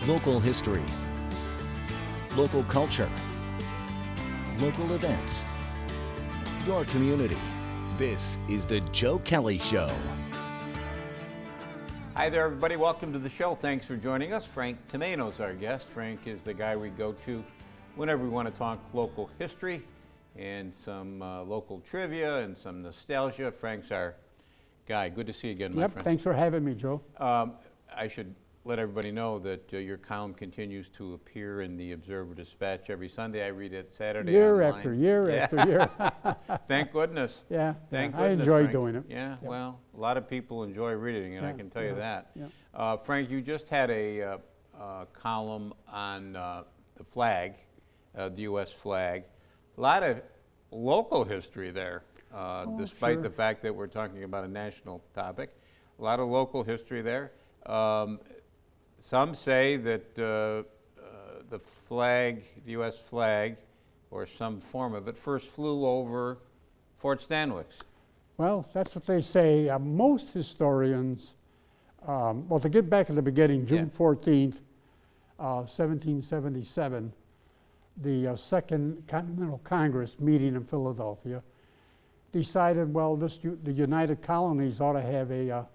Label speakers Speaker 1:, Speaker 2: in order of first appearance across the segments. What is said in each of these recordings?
Speaker 1: Local history, local culture, local events, your community. This is the Joe Kelly Show.
Speaker 2: Hi there, everybody. Welcome to the show. Thanks for joining us. Frank Tomaino is our guest. Frank is the guy we go to whenever we want to talk local history and some local trivia and some nostalgia. Frank's our guy. Good to see you again, my friend.
Speaker 3: Thanks for having me, Joe.
Speaker 2: I should let everybody know that your column continues to appear in the Observer-Dispatch every Sunday. I read it Saturday
Speaker 3: Year
Speaker 2: online.
Speaker 3: after year after year.
Speaker 2: Thank goodness.
Speaker 3: Thank
Speaker 2: goodness,
Speaker 3: I enjoy
Speaker 2: Frank.
Speaker 3: doing it.
Speaker 2: Yeah, well, a lot of people enjoy reading it, I can tell you that.
Speaker 3: Yeah.
Speaker 2: Frank, you just had a column on the flag, the U.S. flag. A lot of local history there, despite the fact that we're talking about a national topic. A lot of local history there. Some say that the flag, the U.S. flag, or some form of it, first flew over Fort Stanwix.
Speaker 3: Well, that's what they say. Most historians, to get back to the beginning, June 14th, 1777, the Second Continental Congress meeting in Philadelphia decided, the United Colonies ought to have a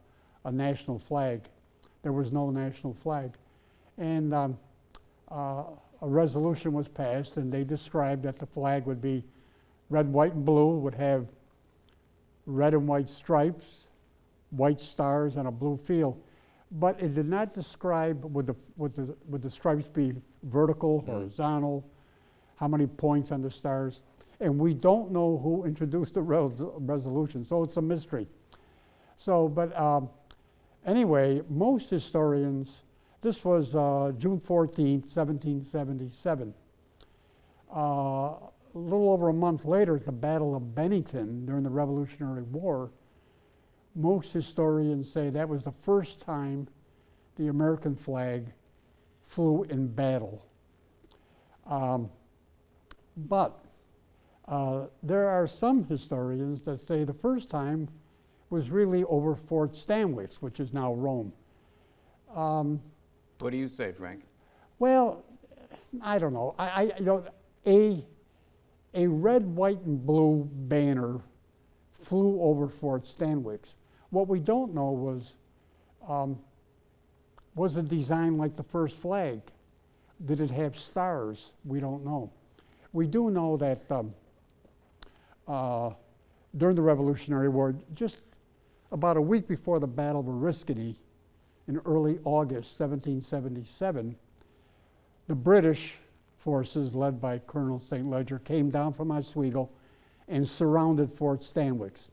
Speaker 3: national flag. There was no national flag. And a resolution was passed, and they described that the flag would be red, white, and blue, would have red and white stripes, white stars, and a blue field. But it did not describe would the stripes be vertical, horizontal, how many points on the stars. And we don't know who introduced the resolution, so it's a mystery. So, anyway, most historians, this was June 14th, 1777. A little over a month later, at the Battle of Bennington during the Revolutionary War, most historians say that was the first time the American flag flew in battle. But there are some historians that say the first time was really over Fort Stanwix, which is now Rome.
Speaker 2: What do you say, Frank?
Speaker 3: Well, I don't know. A red, white, and blue banner flew over Fort Stanwix. What we don't know was it designed like the first flag? Did it have stars? We don't know. We do know that during the Revolutionary War, just about a week before the Battle of Oriskany, in early August 1777, the British forces, led by Colonel St. Ledger, came down from Oswego and surrounded Fort Stanwix.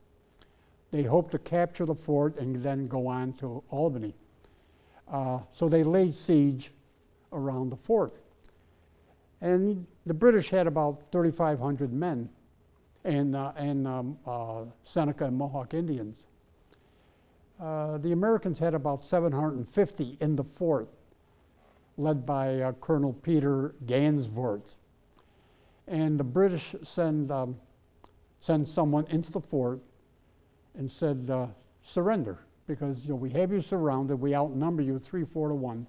Speaker 3: They hoped to capture the fort and then go on to Albany. So they laid siege around the fort. And the British had about 3,500 men and Seneca and Mohawk Indians. The Americans had about 750 in the fort, led by Colonel Peter Gansvoort. And the British send someone into the fort and said, surrender, because we have you surrounded, we outnumber you 3-4 to 1.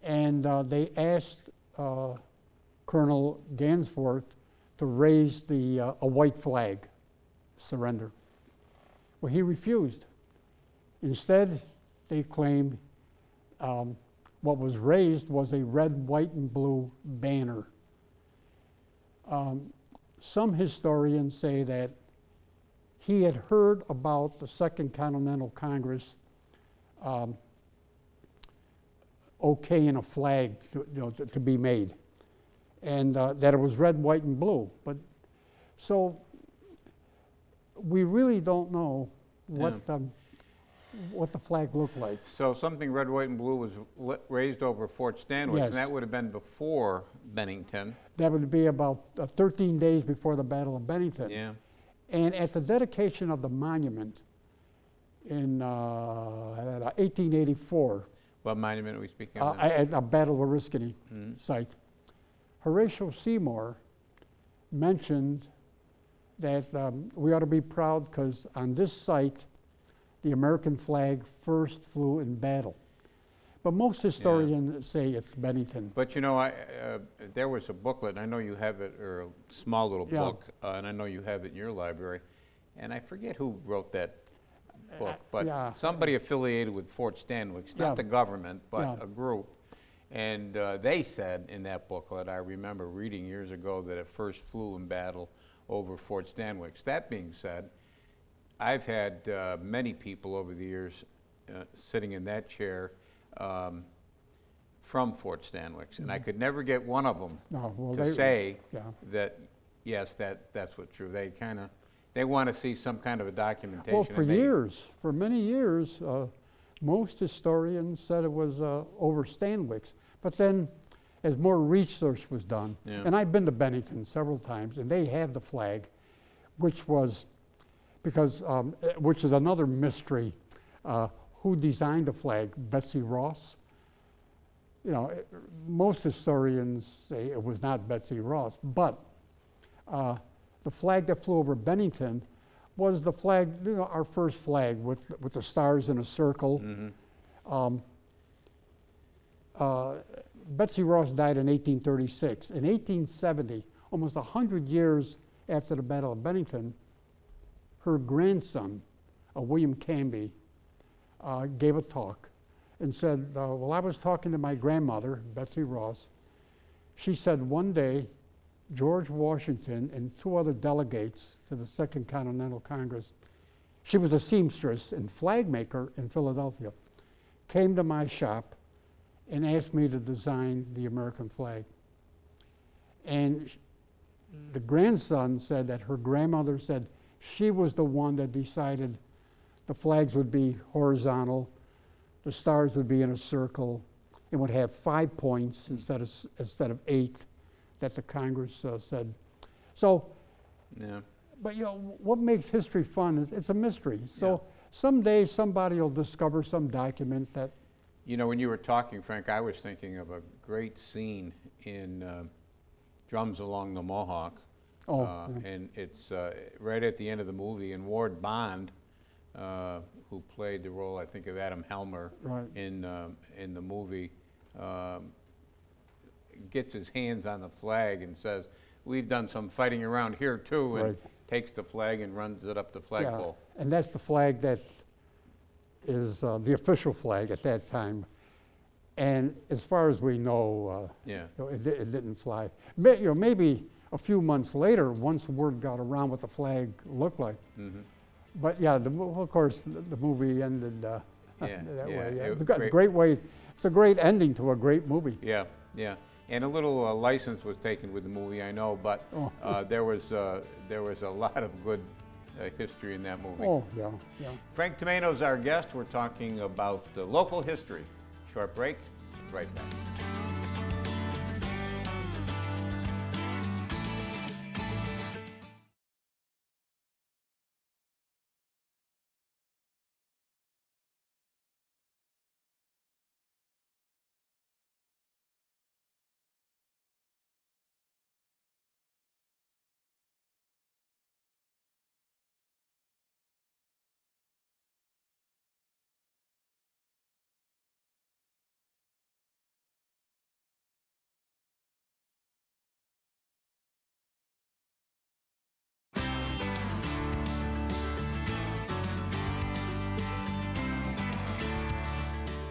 Speaker 3: And they asked Colonel Gansvoort to raise a white flag, surrender. Well, he refused. Instead, they claimed what was raised was a red, white, and blue banner. Some historians say that he had heard about the Second Continental Congress okaying a flag to be made, and that it was red, white, and blue. But so we really don't know what the flag looked like.
Speaker 2: So something red, white, and blue was raised over Fort Stanwix,
Speaker 3: Yes.
Speaker 2: and that would have been before Bennington.
Speaker 3: That would be about 13 days before the Battle of Bennington.
Speaker 2: Yeah.
Speaker 3: And at the dedication of the monument in 1884,
Speaker 2: What monument are we speaking of?
Speaker 3: at the Battle of Oriskany site, Horatio Seymour mentioned that we ought to be proud because on this site, the American flag first flew in battle. But most historians say it's Bennington.
Speaker 2: But you know, there was a booklet, and I know you have it, or a small little
Speaker 3: Yeah.
Speaker 2: book, and I know you have it in your library, and I forget who wrote that book, but
Speaker 3: yeah.
Speaker 2: somebody affiliated with Fort Stanwix, not
Speaker 3: Yeah.
Speaker 2: the government, but
Speaker 3: Yeah.
Speaker 2: a group. And they said in that booklet, I remember reading years ago, that it first flew in battle over Fort Stanwix. That being said, I've had many people over the years sitting in that chair from Fort Stanwix, and I could never get one of them
Speaker 3: No, well,
Speaker 2: to say
Speaker 3: yeah.
Speaker 2: that, yes, that's what's true. They want to see some kind of a documentation.
Speaker 3: Well, for
Speaker 2: and they-
Speaker 3: years, for many years, most historians said it was over Stanwix. But then, as more research was done,
Speaker 2: Yeah.
Speaker 3: and I've been to Bennington several times, and they have the flag, which was, which is another mystery. Who designed the flag? Betsy Ross? You know, most historians say it was not Betsy Ross, but the flag that flew over Bennington was the flag, you know, our first flag with the stars in a circle.
Speaker 2: Mhm.
Speaker 3: Betsy Ross died in 1836. In 1870, almost 100 years after the Battle of Bennington, her grandson, William Canby, gave a talk and said, well, I was talking to my grandmother, Betsy Ross. She said one day, George Washington and 2 other delegates to the Second Continental Congress, she was a seamstress and flag maker in Philadelphia, came to my shop and asked me to design the American flag. And the grandson said that her grandmother said she was the one that decided the flags would be horizontal, the stars would be in a circle, and would have 5 points instead of 8 that the Congress said. So,
Speaker 2: Yeah.
Speaker 3: but you know, what makes history fun is it's a mystery. So someday somebody will discover some document that.
Speaker 2: You know, when you were talking, Frank, I was thinking of a great scene in Drums Along the Mohawk.
Speaker 3: Yeah.
Speaker 2: And it's right at the end of the movie, and Ward Bond, who played the role, I think, of Adam Helmer
Speaker 3: Right.
Speaker 2: in the movie, gets his hands on the flag and says, "We've done some fighting around here too," and
Speaker 3: Right.
Speaker 2: takes the flag and runs it up the flagpole.
Speaker 3: And that's the flag that is the official flag at that time. And as far as we know,
Speaker 2: Yeah.
Speaker 3: you know, it didn't fly. You know, maybe a few months later, once word got around what the flag looked like.
Speaker 2: Mm-hmm.
Speaker 3: But yeah, of course, the movie ended
Speaker 2: Yeah,
Speaker 3: that
Speaker 2: yeah,
Speaker 3: way. Yeah.
Speaker 2: it
Speaker 3: It's
Speaker 2: was
Speaker 3: a
Speaker 2: great.
Speaker 3: great way. It's a great ending to a great movie.
Speaker 2: Yeah, yeah. And a little license was taken with the movie, I know, but
Speaker 3: Oh.
Speaker 2: there was a lot of good history in that movie.
Speaker 3: Oh, yeah, yeah.
Speaker 2: Frank Tomaino's our guest. We're talking about local history. Short break, right back.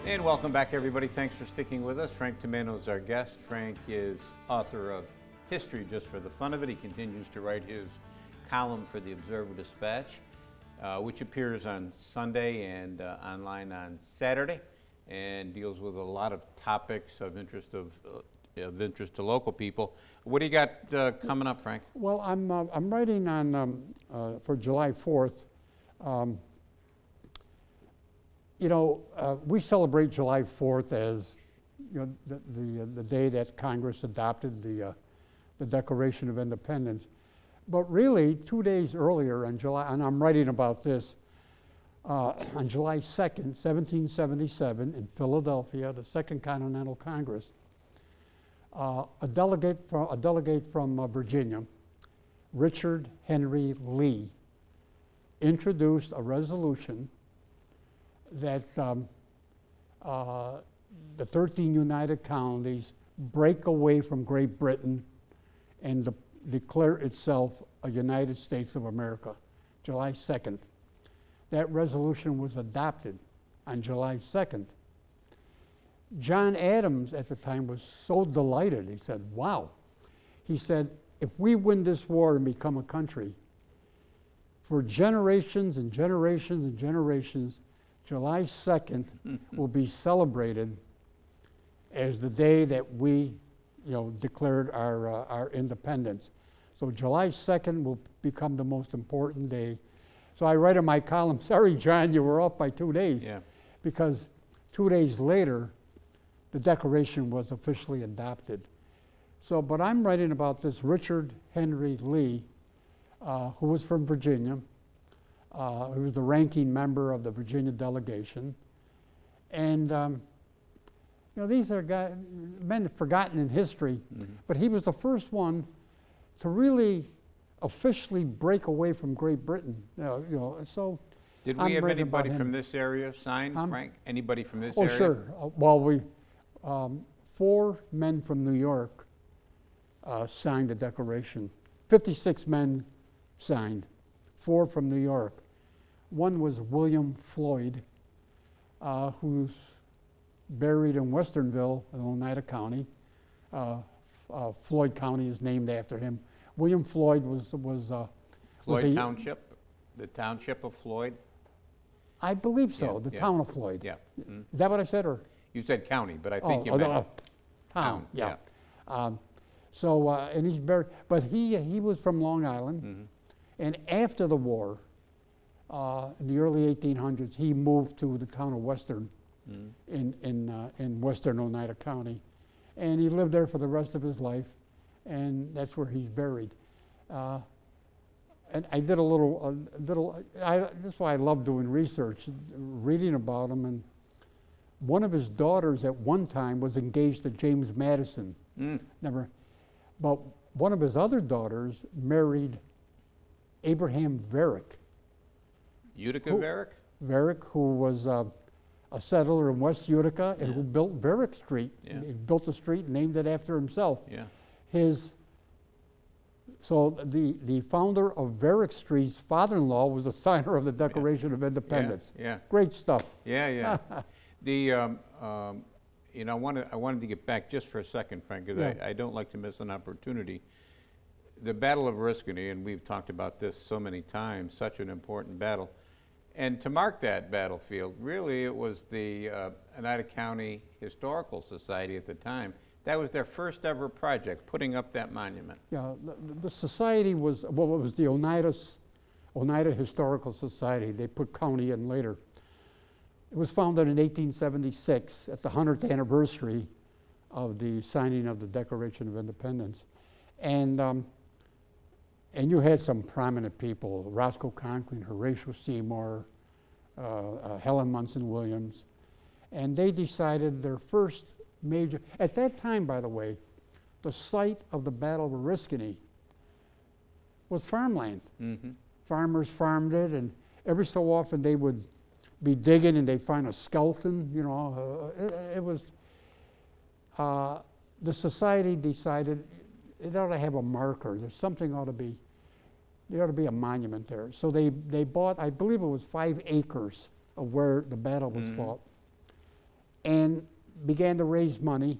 Speaker 2: And welcome back, everybody. Thanks for sticking with us. Frank Tomaino is our guest. Frank is author of History Just for the Fun of It. He continues to write his column for the Observer-Dispatch, which appears on Sunday and online on Saturday, and deals with a lot of topics of interest to local people. What do you got coming up, Frank?
Speaker 3: Well, I'm writing on for July 4th. You know, we celebrate July 4th as, you know, the day that Congress adopted the Declaration of Independence. But really, 2 days earlier on July, and I'm writing about this, on July 2nd, 1777, in Philadelphia, the Second Continental Congress, a delegate from Virginia, Richard Henry Lee, introduced a resolution that the 13 United Colonies break away from Great Britain and declare itself a United States of America, July 2nd. That resolution was adopted on July 2nd. John Adams at the time was so delighted. He said, wow. He said, if we win this war and become a country, for generations and generations and generations, July 2nd will be celebrated as the day that we, declared our independence. So July 2nd will become the most important day. So I write in my column, sorry, John, you were off by 2 days.
Speaker 2: Yeah.
Speaker 3: Because 2 days later, the Declaration was officially adopted. So, but I'm writing about this Richard Henry Lee, who was from Virginia. He was the ranking member of the Virginia delegation. And, these are men forgotten in history, but he was the first one to really officially break away from Great Britain. So
Speaker 2: Did
Speaker 3: I'm
Speaker 2: we have
Speaker 3: writing about
Speaker 2: anybody
Speaker 3: him.
Speaker 2: from this area sign, Frank? Anybody from this
Speaker 3: Oh,
Speaker 2: area?
Speaker 3: sure. Well, we 4 men from New York signed the Declaration. 56 men signed, 4 from New York. One was William Floyd, who's buried in Westernville in Oneida County. Floyd County is named after him. William Floyd was
Speaker 2: Floyd Township, the township of Floyd?
Speaker 3: I believe so,
Speaker 2: Yeah,
Speaker 3: the
Speaker 2: yeah.
Speaker 3: town of Floyd.
Speaker 2: Yeah. Mhm.
Speaker 3: Is that what I said, or?
Speaker 2: You said county, but I think you
Speaker 3: Oh,
Speaker 2: meant
Speaker 3: town, yeah.
Speaker 2: yeah.
Speaker 3: And he's buried, but he was from Long Island,
Speaker 2: Mhm.
Speaker 3: and after the war, in the early 1800s, he moved to the town of Western in Western Oneida County, and he lived there for the rest of his life, and that's where he's buried. And I did a little. That's why I love doing research, reading about him. And one of his daughters at one time was engaged to James Madison. Never, but one of his other daughters married Abraham Varick.
Speaker 2: Utica Varick?
Speaker 3: Varick, who was a settler in West Utica and who built Varick Street.
Speaker 2: Yeah.
Speaker 3: He built a street and named it after himself.
Speaker 2: Yeah.
Speaker 3: So the founder of Varick Street's father-in-law was a signer of the Declaration of Independence.
Speaker 2: Yeah.
Speaker 3: Great stuff.
Speaker 2: Yeah, yeah. I wanted to get back just for a second, Frank, because
Speaker 3: Yeah.
Speaker 2: I don't like to miss an opportunity. The Battle of Oriskany, and we've talked about this so many times, such an important battle. And to mark that battlefield, really it was the Oneida County Historical Society at the time. That was their first ever project, putting up that monument.
Speaker 3: Yeah, the society was, it was the Oneida Historical Society. They put county in later. It was founded in 1876 at the 100th anniversary of the signing of the Declaration of Independence. And you had some prominent people, Roscoe Conkling, Horatio Seymour, Helen Munson Williams, and they decided their first major, at that time, by the way, the site of the Battle of Oriskany was farmland.
Speaker 2: Mm-hmm. Farmers
Speaker 3: Farmed it, and every so often they would be digging and they'd find a skeleton, it was, the society decided it ought to have a marker. There's something there ought to be a monument there. So they bought, I believe it was 5 acres of where the battle was fought, and began to raise money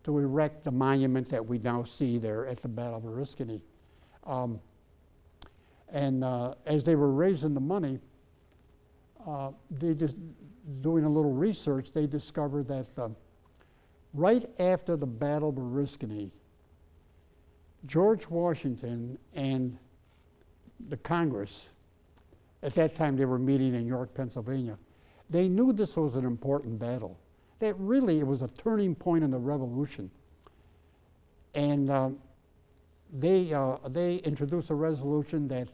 Speaker 3: to erect the monument that we now see there at the Battle of Oriskany. As they were raising the money, they just doing a little research, they discovered that right after the Battle of Oriskany, George Washington and the Congress, at that time they were meeting in York, Pennsylvania, they knew this was an important battle. That really, it was a turning point in the Revolution. And they introduced a resolution that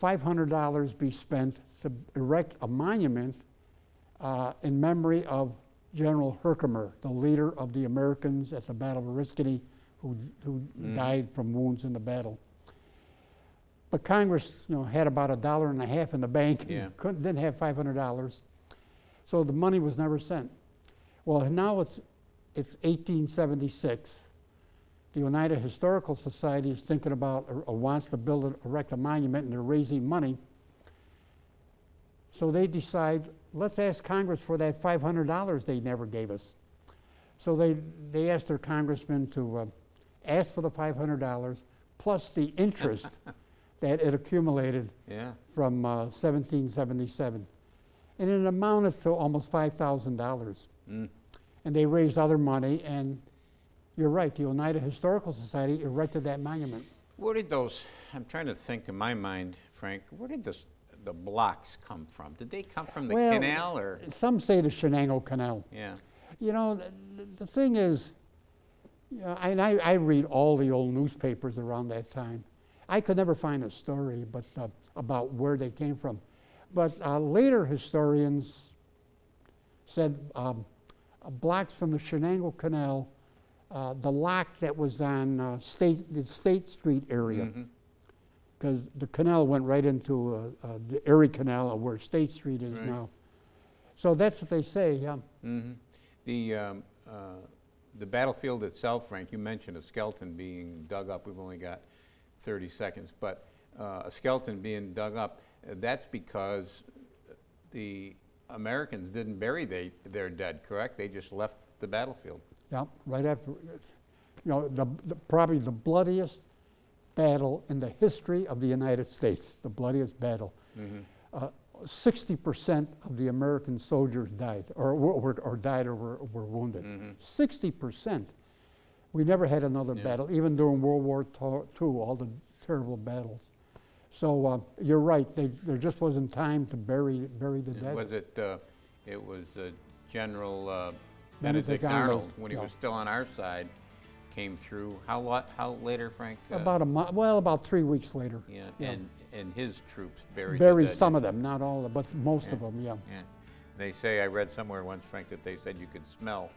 Speaker 3: $500 be spent to erect a monument in memory of General Herkimer, the leader of the Americans at the Battle of Oriskany, who died from wounds in the battle. But Congress, had about $1.50 in the bank,
Speaker 2: Yeah.
Speaker 3: didn't have $500, so the money was never sent. Well, now it's 1876. The Oneida Historical Society is thinking about or wants to erect a monument, and they're raising money. So they decide, let's ask Congress for that $500 they never gave us. So they asked their congressman to ask for the $500 plus the interest that it accumulated from 1777. And it amounted to almost $5,000. And they raised other money, and you're right, the Oneida Historical Society erected that monument.
Speaker 2: Where did those, I'm trying to think in my mind, Frank, where did the blocks come from? Did they come from the canal, or?
Speaker 3: Some say the Shenango Canal.
Speaker 2: Yeah.
Speaker 3: You know, the thing is, and I read all the old newspapers around that time. I could never find a story about where they came from. But later historians said blocks from the Shenango Canal, the lock that was on the State Street area, because the canal went right into the Erie Canal where State Street is now. So that's what they say, yeah.
Speaker 2: The battlefield itself, Frank, you mentioned a skeleton being dug up. We've only got 30 seconds, but a skeleton being dug up, that's because the Americans didn't bury their dead, correct? They just left the battlefield.
Speaker 3: Yeah, right after, you know, probably the bloodiest battle in the history of the United States, the bloodiest battle. 60% of the American soldiers died, or died or were wounded. 60%. We never had another battle, even during World War II, all the terrible battles. So you're right, there just wasn't time to bury the dead.
Speaker 2: Was it was General Benedict Arnold, when he was still on our side, came through. How later, Frank?
Speaker 3: About a month. Well, about 3 weeks later.
Speaker 2: Yeah. And his troops buried
Speaker 3: some of them, not all of them, but most of them. Yeah.
Speaker 2: They say, I read somewhere once, Frank, that they said you could smell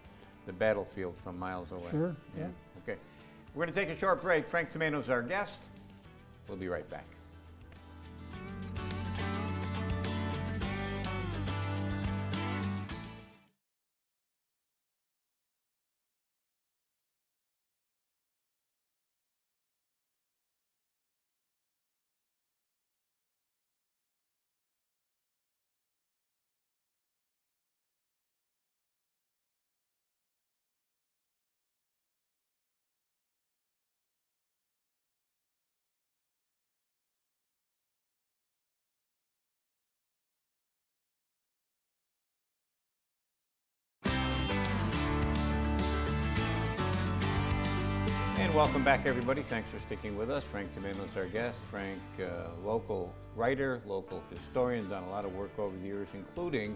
Speaker 2: the battlefield from miles away.
Speaker 3: Sure. Yeah.
Speaker 2: Okay. We're going to take a short break. Frank Tomaino is our guest. We'll be right back. And welcome back, everybody. Thanks for sticking with us. Frank Tomaino is our guest. Frank, local writer, local historian, done a lot of work over the years, including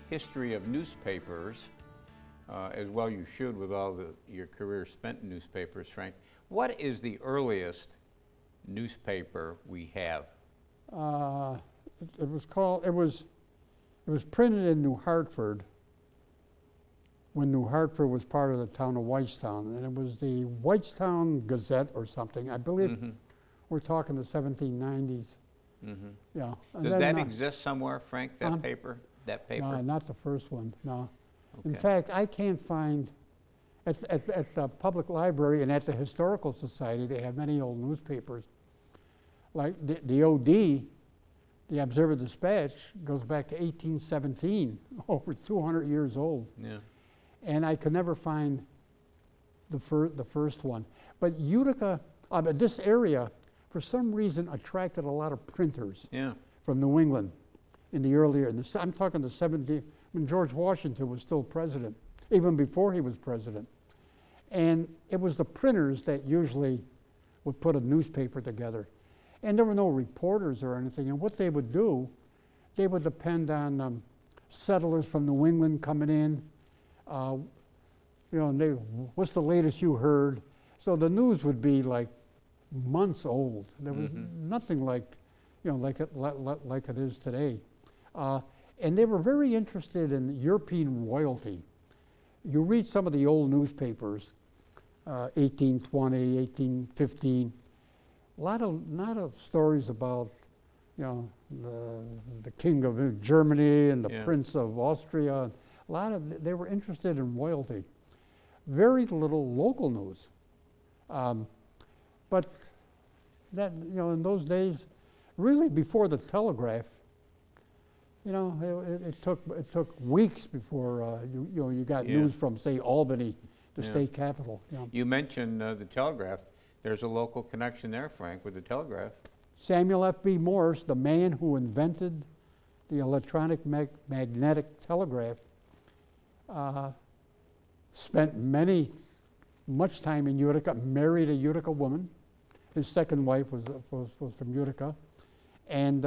Speaker 2: history of newspapers, as well you should with all your career spent in newspapers, Frank. What is the earliest newspaper we have?
Speaker 3: It was printed in New Hartford when New Hartford was part of the town of Whitestown, and it was the Whitestown Gazette or something. I believe we're talking the 1790s. Yeah.
Speaker 2: Does that exist somewhere, Frank? That paper?
Speaker 3: No, not the first one. No.
Speaker 2: Okay.
Speaker 3: In fact, I can't find at the public library and at the Historical Society. They have many old newspapers. Like the OD, the Observer Dispatch, goes back to 1817, over 200 years old.
Speaker 2: Yeah.
Speaker 3: And I could never find the first one. But Utica, this area, for some reason, attracted a lot of printers from New England in the earlier, I'm talking the 70s, when George Washington was still president, even before he was president. And it was the printers that usually would put a newspaper together. And there were no reporters or anything. And what they would do, they would depend on settlers from New England coming in. And what's the latest you heard? So the news would be like months old. There was nothing like it is today. And they were very interested in European royalty. You read some of the old newspapers, 1820, 1815, a lot of stories about you know, the king of Germany and the
Speaker 2: Yeah.
Speaker 3: prince of Austria. They were interested in royalty. Very little local news. But that, you know, in those days, really before the telegraph, you know, it took weeks before you got
Speaker 2: Yeah.
Speaker 3: news from, say, Albany, the
Speaker 2: Yeah.
Speaker 3: state capital. You know.
Speaker 2: You mentioned the telegraph. There's a local connection there, Frank, with the telegraph.
Speaker 3: Samuel F.B. Morse, the man who invented the electronic magnetic telegraph, spent much time in Utica, married a Utica woman. His second wife was from Utica. And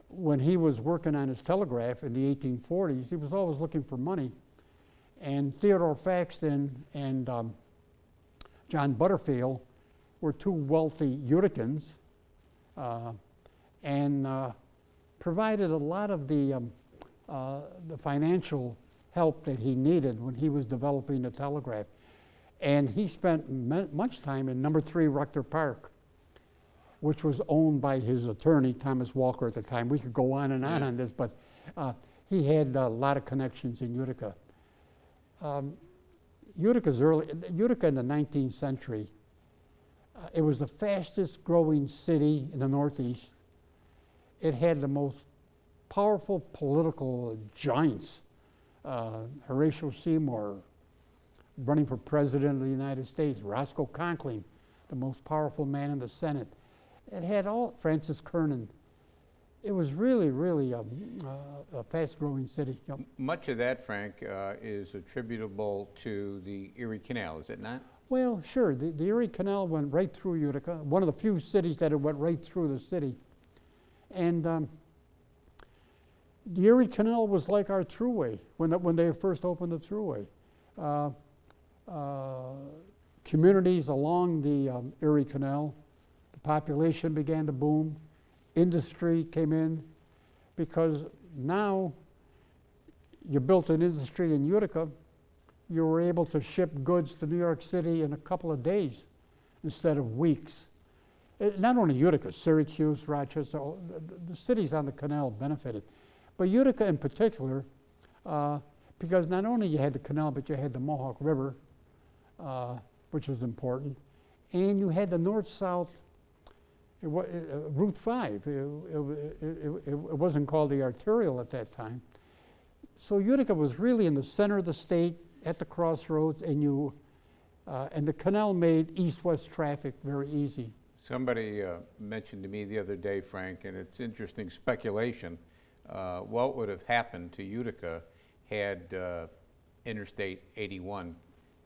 Speaker 3: when he was working on his telegraph in the 1840s, he was always looking for money. And Theodore Faxton and John Butterfield were two wealthy Uticans and provided a lot of the financial help that he needed when he was developing the telegraph. And he spent much time in number 3 Rector Park, which was owned by his attorney, Thomas Walker, at the time. We could go on and on this, but he had a lot of connections in Utica. Utica in the 19th century, it was the fastest growing city in the Northeast. It had the most powerful political giants. Horatio Seymour, running for president of the United States, Roscoe Conkling, the most powerful man in the Senate. It had Francis Kernan. It was really, really a fast-growing city. Yep.
Speaker 2: Much of that, Frank, is attributable to the Erie Canal, is it not?
Speaker 3: Well, sure. The Erie Canal went right through Utica, one of the few cities that it went right through the city. And the Erie Canal was like our thruway when they first opened the thruway. Communities along the Erie Canal, the population began to boom. Industry came in because now you built an industry in Utica, you were able to ship goods to New York City in a couple of days instead of weeks. Not only Utica, Syracuse, Rochester, the cities on the canal benefited. But Utica in particular, because not only you had the canal, but you had the Mohawk River, which was important, and you had the north-south Route 5. It wasn't called the arterial at that time. So Utica was really in the center of the state at the crossroads, and the canal made east-west traffic very easy.
Speaker 2: Somebody mentioned to me the other day, Frank, and it's interesting speculation, what would have happened to Utica had Interstate 81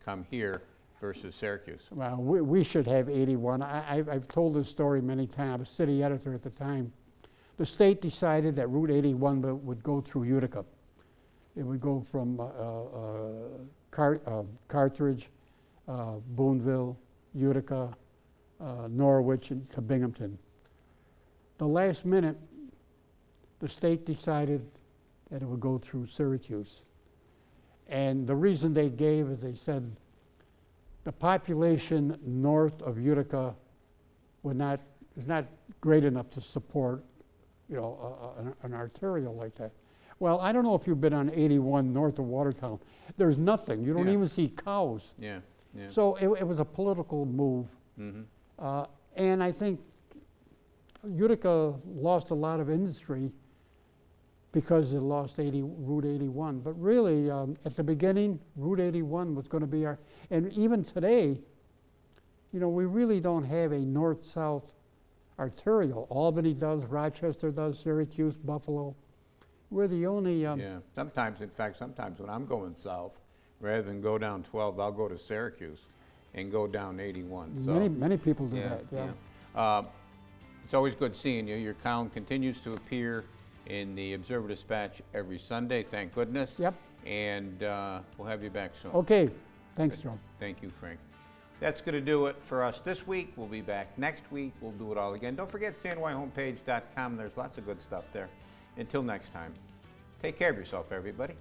Speaker 2: come here versus Syracuse?
Speaker 3: Well, we should have 81. I've told this story many times. I was city editor at the time. The state decided that Route 81 would go through Utica. It would go from Carthage, Boonville, Utica, Norwich, and to Binghamton. The last minute, the state decided that it would go through Syracuse. And the reason they gave is they said the population north of Utica is not great enough to support, an arterial like that. Well, I don't know if you've been on 81 north of Watertown. There's nothing. You don't even see cows.
Speaker 2: Yeah, yeah.
Speaker 3: So it was a political move.
Speaker 2: Mm-hmm.
Speaker 3: And I think Utica lost a lot of industry because it lost Route 81. But really, at the beginning, Route 81 was going to be and even today, we really don't have a north-south arterial. Albany does, Rochester does, Syracuse, Buffalo. We're the only...
Speaker 2: yeah, sometimes when I'm going south, rather than go down 12, I'll go to Syracuse and go down 81. So,
Speaker 3: many people do that, yeah.
Speaker 2: It's always good seeing you. Your column continues to appear in the Observer-Dispatch every Sunday, thank goodness.
Speaker 3: Yep.
Speaker 2: And we'll have you back soon.
Speaker 3: Okay, thanks, Joe.
Speaker 2: Thank you, Frank. That's going to do it for us this week. We'll be back next week. We'll do it all again. Don't forget CNYHomepage.com. There's lots of good stuff there. Until next time, take care of yourself, everybody.